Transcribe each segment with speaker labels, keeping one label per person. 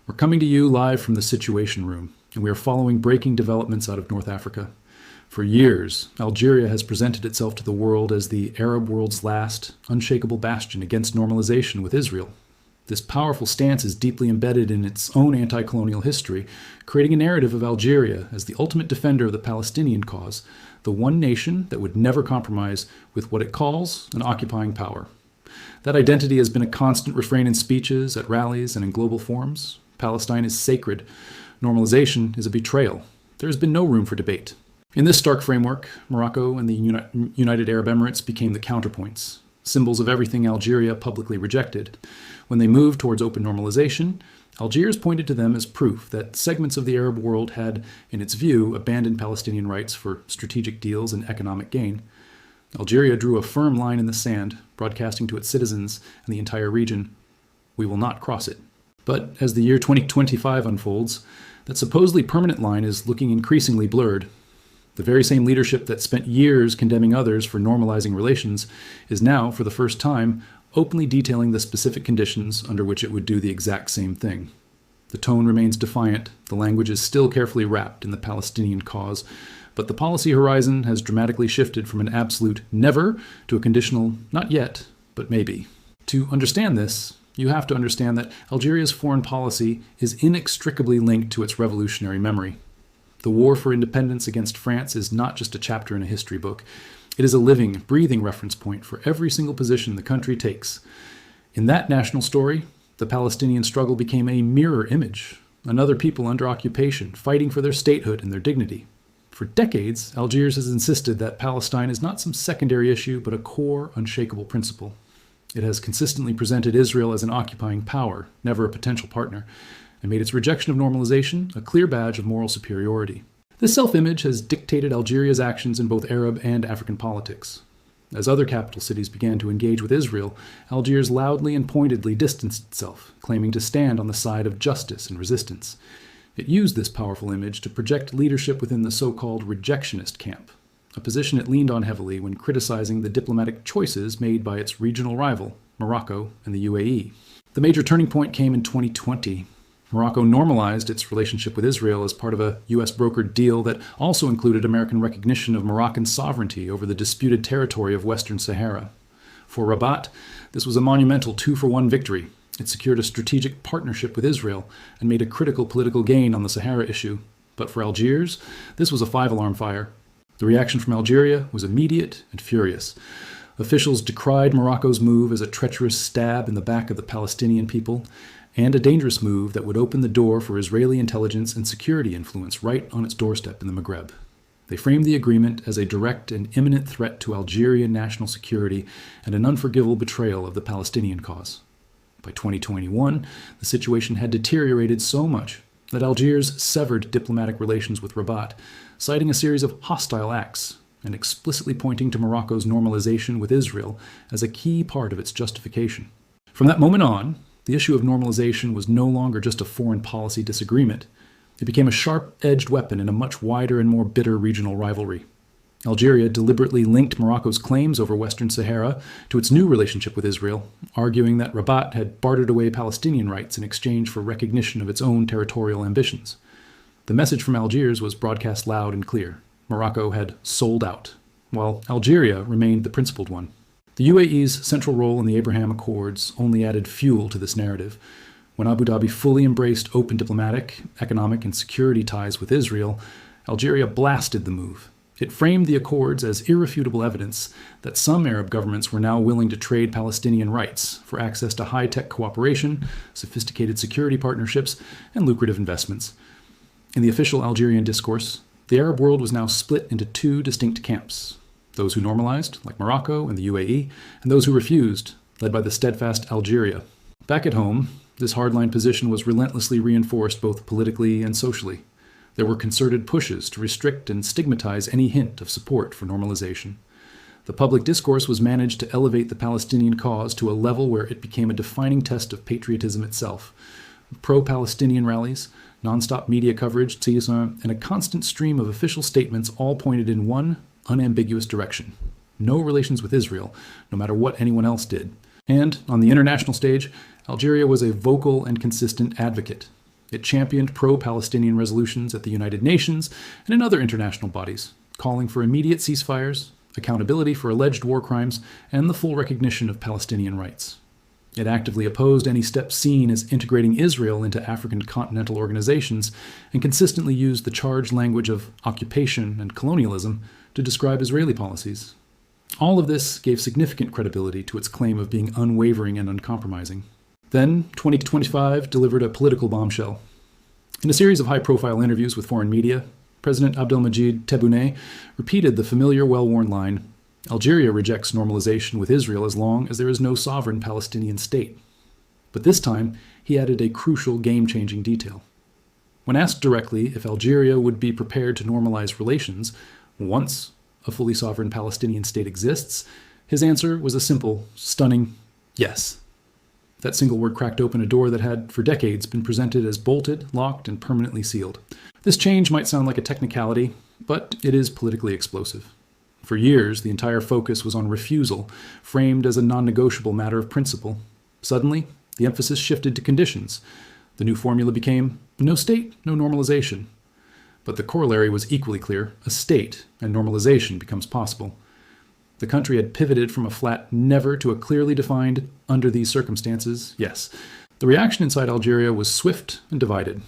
Speaker 1: We're coming to you live from the Situation Room, and we are following breaking developments out of North Africa. For years, Algeria has presented itself to the world as the Arab world's last, unshakable bastion against normalization with Israel. This powerful stance is deeply embedded in its own anti-colonial history, creating a narrative of Algeria as the ultimate defender of the Palestinian cause, the one nation that would never compromise with what it calls an occupying power. That identity has been a constant refrain in speeches, at rallies, and in global forums. Palestine is sacred. Normalization is a betrayal. There has been no room for debate. In this stark framework, Morocco and the United Arab Emirates became the counterpoints, symbols of everything Algeria publicly rejected. When they moved towards open normalization, Algiers pointed to them as proof that segments of the Arab world had, in its view, abandoned Palestinian rights for strategic deals and economic gain. Algeria drew a firm line in the sand, broadcasting to its citizens and the entire region, "We will not cross it." But as the year 2025 unfolds, that supposedly permanent line is looking increasingly blurred. The very same leadership that spent years condemning others for normalizing relations is now, for the first time, openly detailing the specific conditions under which it would do the exact same thing. The tone remains defiant, the language is still carefully wrapped in the Palestinian cause, but the policy horizon has dramatically shifted from an absolute never to a conditional not yet, but maybe. To understand this, you have to understand that Algeria's foreign policy is inextricably linked to its revolutionary memory. The war for independence against France is not just a chapter in a history book. It is a living, breathing reference point for every single position the country takes. In that national story, the Palestinian struggle became a mirror image, another people under occupation, fighting for their statehood and their dignity. For decades, Algiers has insisted that Palestine is not some secondary issue, but a core, unshakable principle. It has consistently presented Israel as an occupying power, never a potential partner, and made its rejection of normalization a clear badge of moral superiority. This self-image has dictated Algeria's actions in both Arab and African politics. As other capital cities began to engage with Israel, Algiers loudly and pointedly distanced itself, claiming to stand on the side of justice and resistance. It used this powerful image to project leadership within the so-called rejectionist camp, a position it leaned on heavily when criticizing the diplomatic choices made by its regional rival, Morocco and the UAE. The major turning point came in 2020. Morocco normalized its relationship with Israel as part of a U.S.-brokered deal that also included American recognition of Moroccan sovereignty over the disputed territory of Western Sahara. For Rabat, this was a monumental 2-for-1 victory. It secured a strategic partnership with Israel and made a critical political gain on the Sahara issue. But for Algiers, this was a 5-alarm fire. The reaction from Algeria was immediate and furious. Officials decried Morocco's move as a treacherous stab in the back of the Palestinian people, and a dangerous move that would open the door for Israeli intelligence and security influence right on its doorstep in the Maghreb. They framed the agreement as a direct and imminent threat to Algerian national security and an unforgivable betrayal of the Palestinian cause. By 2021, the situation had deteriorated so much that Algiers severed diplomatic relations with Rabat, citing a series of hostile acts and explicitly pointing to Morocco's normalization with Israel as a key part of its justification. From that moment on, the issue of normalization was no longer just a foreign policy disagreement. It became a sharp-edged weapon in a much wider and more bitter regional rivalry. Algeria deliberately linked Morocco's claims over Western Sahara to its new relationship with Israel, arguing that Rabat had bartered away Palestinian rights in exchange for recognition of its own territorial ambitions. The message from Algiers was broadcast loud and clear. Morocco had sold out, while Algeria remained the principled one. The UAE's central role in the Abraham Accords only added fuel to this narrative. When Abu Dhabi fully embraced open diplomatic, economic, and security ties with Israel, Algeria blasted the move. It framed the accords as irrefutable evidence that some Arab governments were now willing to trade Palestinian rights for access to high-tech cooperation, sophisticated security partnerships, and lucrative investments. In the official Algerian discourse, the Arab world was now split into 2 distinct camps: those who normalized, like Morocco and the UAE, and those who refused, led by the steadfast Algeria. Back at home, this hardline position was relentlessly reinforced both politically and socially. There were concerted pushes to restrict and stigmatize any hint of support for normalization. The public discourse was managed to elevate the Palestinian cause to a level where it became a defining test of patriotism itself. Pro-Palestinian rallies, non-stop media coverage, and a constant stream of official statements all pointed in one unambiguous direction: no relations with Israel, no matter what anyone else did. And on the international stage, Algeria was a vocal and consistent advocate. It championed pro-Palestinian resolutions at the United Nations and in other international bodies, calling for immediate ceasefires, accountability for alleged war crimes, and the full recognition of Palestinian rights. It actively opposed any steps seen as integrating Israel into African continental organizations and consistently used the charged language of occupation and colonialism to describe Israeli policies. All of this gave significant credibility to its claim of being unwavering and uncompromising. Then, 2025 delivered a political bombshell. In a series of high-profile interviews with foreign media, President Abdelmajid Tebboune repeated the familiar, well-worn line, Algeria rejects normalization with Israel as long as there is no sovereign Palestinian state. But this time, he added a crucial, game-changing detail. When asked directly if Algeria would be prepared to normalize relations once a fully sovereign Palestinian state exists, his answer was a simple, stunning yes. That single word cracked open a door that had, for decades, been presented as bolted, locked, and permanently sealed. This change might sound like a technicality, but it is politically explosive. For years, the entire focus was on refusal, framed as a non-negotiable matter of principle. Suddenly, the emphasis shifted to conditions. The new formula became no state, no normalization. But the corollary was equally clear. A state and normalization becomes possible. The country had pivoted from a flat never to a clearly defined under these circumstances, yes. The reaction inside Algeria was swift and divided.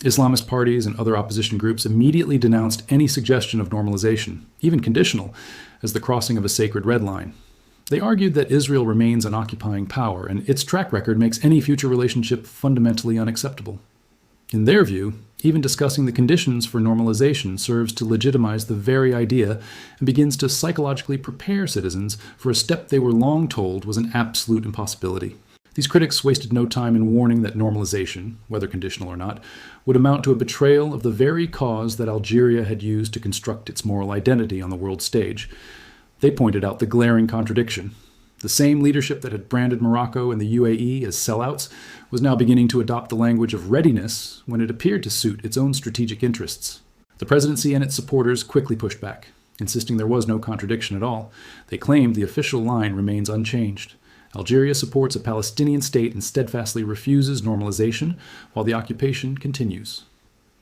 Speaker 1: Islamist parties and other opposition groups immediately denounced any suggestion of normalization, even conditional, as the crossing of a sacred red line. They argued that Israel remains an occupying power, and its track record makes any future relationship fundamentally unacceptable. In their view, even discussing the conditions for normalization serves to legitimize the very idea and begins to psychologically prepare citizens for a step they were long told was an absolute impossibility. These critics wasted no time in warning that normalization, whether conditional or not, would amount to a betrayal of the very cause that Algeria had used to construct its moral identity on the world stage. They pointed out the glaring contradiction. The same leadership that had branded Morocco and the UAE as sellouts was now beginning to adopt the language of readiness when it appeared to suit its own strategic interests. The presidency and its supporters quickly pushed back, insisting there was no contradiction at all. They claimed the official line remains unchanged. Algeria supports a Palestinian state and steadfastly refuses normalization, while the occupation continues.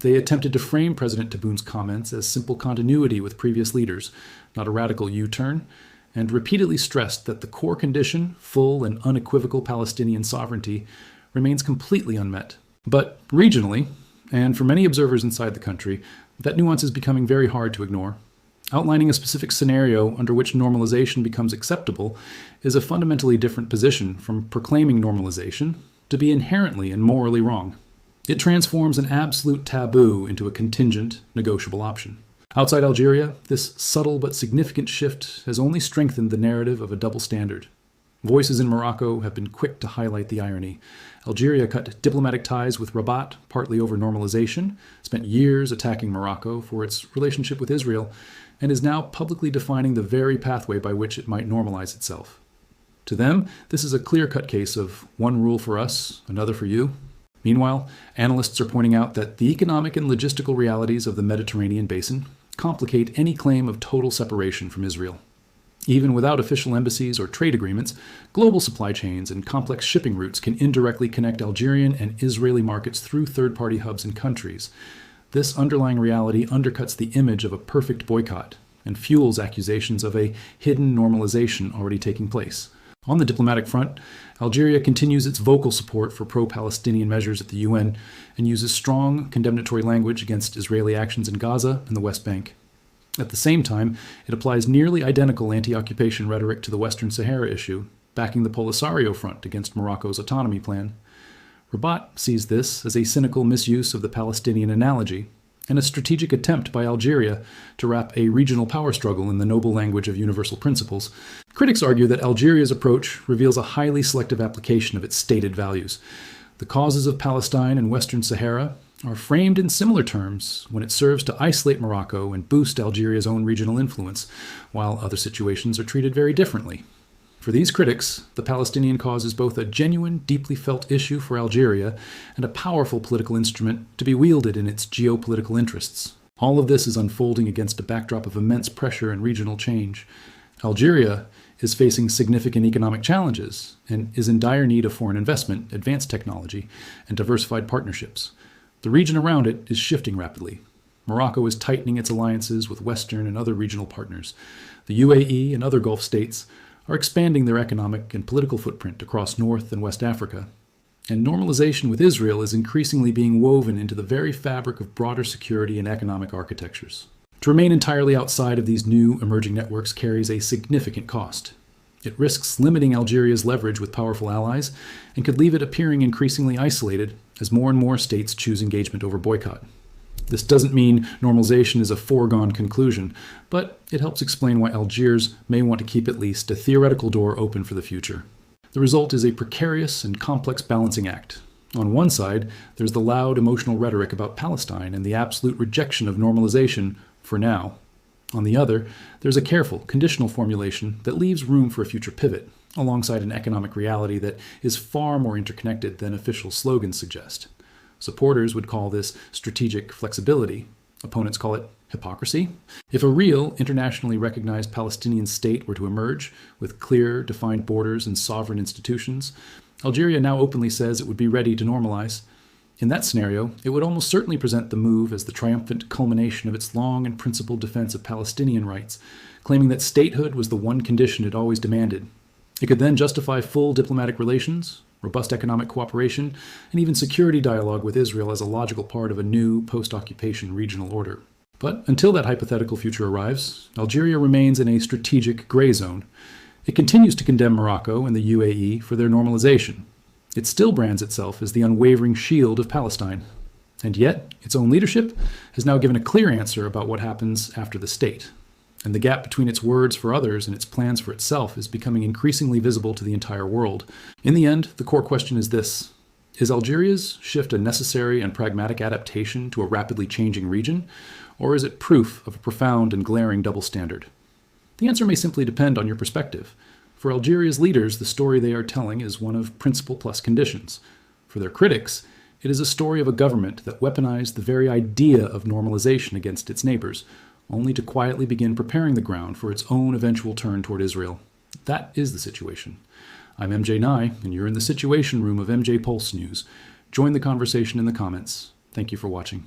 Speaker 1: They attempted to frame President Tebboune's comments as simple continuity with previous leaders, not a radical U-turn, and repeatedly stressed that the core condition, full and unequivocal Palestinian sovereignty, remains completely unmet. But regionally, and for many observers inside the country, that nuance is becoming very hard to ignore. Outlining a specific scenario under which normalization becomes acceptable is a fundamentally different position from proclaiming normalization to be inherently and morally wrong. It transforms an absolute taboo into a contingent, negotiable option. Outside Algeria, this subtle but significant shift has only strengthened the narrative of a double standard. Voices in Morocco have been quick to highlight the irony. Algeria cut diplomatic ties with Rabat, partly over normalization, spent years attacking Morocco for its relationship with Israel, and is now publicly defining the very pathway by which it might normalize itself. To them, this is a clear-cut case of one rule for us, another for you. Meanwhile, analysts are pointing out that the economic and logistical realities of the Mediterranean basin complicate any claim of total separation from Israel. Even without official embassies or trade agreements, global supply chains and complex shipping routes can indirectly connect Algerian and Israeli markets through third-party hubs and countries. This underlying reality undercuts the image of a perfect boycott and fuels accusations of a hidden normalization already taking place. On the diplomatic front, Algeria continues its vocal support for pro-Palestinian measures at the UN and uses strong condemnatory language against Israeli actions in Gaza and the West Bank. At the same time, it applies nearly identical anti-occupation rhetoric to the Western Sahara issue, backing the Polisario Front against Morocco's autonomy plan. Rabat sees this as a cynical misuse of the Palestinian analogy and a strategic attempt by Algeria to wrap a regional power struggle in the noble language of universal principles. Critics argue that Algeria's approach reveals a highly selective application of its stated values. The causes of Palestine and Western Sahara are framed in similar terms when it serves to isolate Morocco and boost Algeria's own regional influence, while other situations are treated very differently. For these critics, the Palestinian cause is both a genuine, deeply felt issue for Algeria and a powerful political instrument to be wielded in its geopolitical interests. All of this is unfolding against a backdrop of immense pressure and regional change. Algeria is facing significant economic challenges and is in dire need of foreign investment, advanced technology, and diversified partnerships. The region around it is shifting rapidly. Morocco is tightening its alliances with Western and other regional partners. The UAE and other Gulf states are expanding their economic and political footprint across North and West Africa. And normalization with Israel is increasingly being woven into the very fabric of broader security and economic architectures. To remain entirely outside of these new emerging networks carries a significant cost. It risks limiting Algeria's leverage with powerful allies and could leave it appearing increasingly isolated as more and more states choose engagement over boycott. This doesn't mean normalization is a foregone conclusion, but it helps explain why Algiers may want to keep at least a theoretical door open for the future. The result is a precarious and complex balancing act. On one side, there's the loud emotional rhetoric about Palestine and the absolute rejection of normalization for now. On the other, there's a careful, conditional formulation that leaves room for a future pivot, alongside an economic reality that is far more interconnected than official slogans suggest. Supporters would call this strategic flexibility. Opponents call it hypocrisy. If a real, internationally recognized Palestinian state were to emerge, with clear, defined borders and sovereign institutions, Algeria now openly says it would be ready to normalize. In that scenario, it would almost certainly present the move as the triumphant culmination of its long and principled defense of Palestinian rights, claiming that statehood was the one condition it always demanded. It could then justify full diplomatic relations, robust economic cooperation, and even security dialogue with Israel as a logical part of a new post-occupation regional order. But until that hypothetical future arrives, Algeria remains in a strategic gray zone. It continues to condemn Morocco and the UAE for their normalization. It still brands itself as the unwavering shield of Palestine. And yet, its own leadership has now given a clear answer about what happens after the state. And the gap between its words for others and its plans for itself is becoming increasingly visible to the entire world. In the end, the core question is this: is Algeria's shift a necessary and pragmatic adaptation to a rapidly changing region, or is it proof of a profound and glaring double standard? The answer may simply depend on your perspective. For Algeria's leaders, the story they are telling is one of principle plus conditions. For their critics, it is a story of a government that weaponized the very idea of normalization against its neighbors, only to quietly begin preparing the ground for its own eventual turn toward Israel. That is the situation. I'm MJ Nye, and you're in the Situation Room of MJ Pulse News. Join the conversation in the comments. Thank you for watching.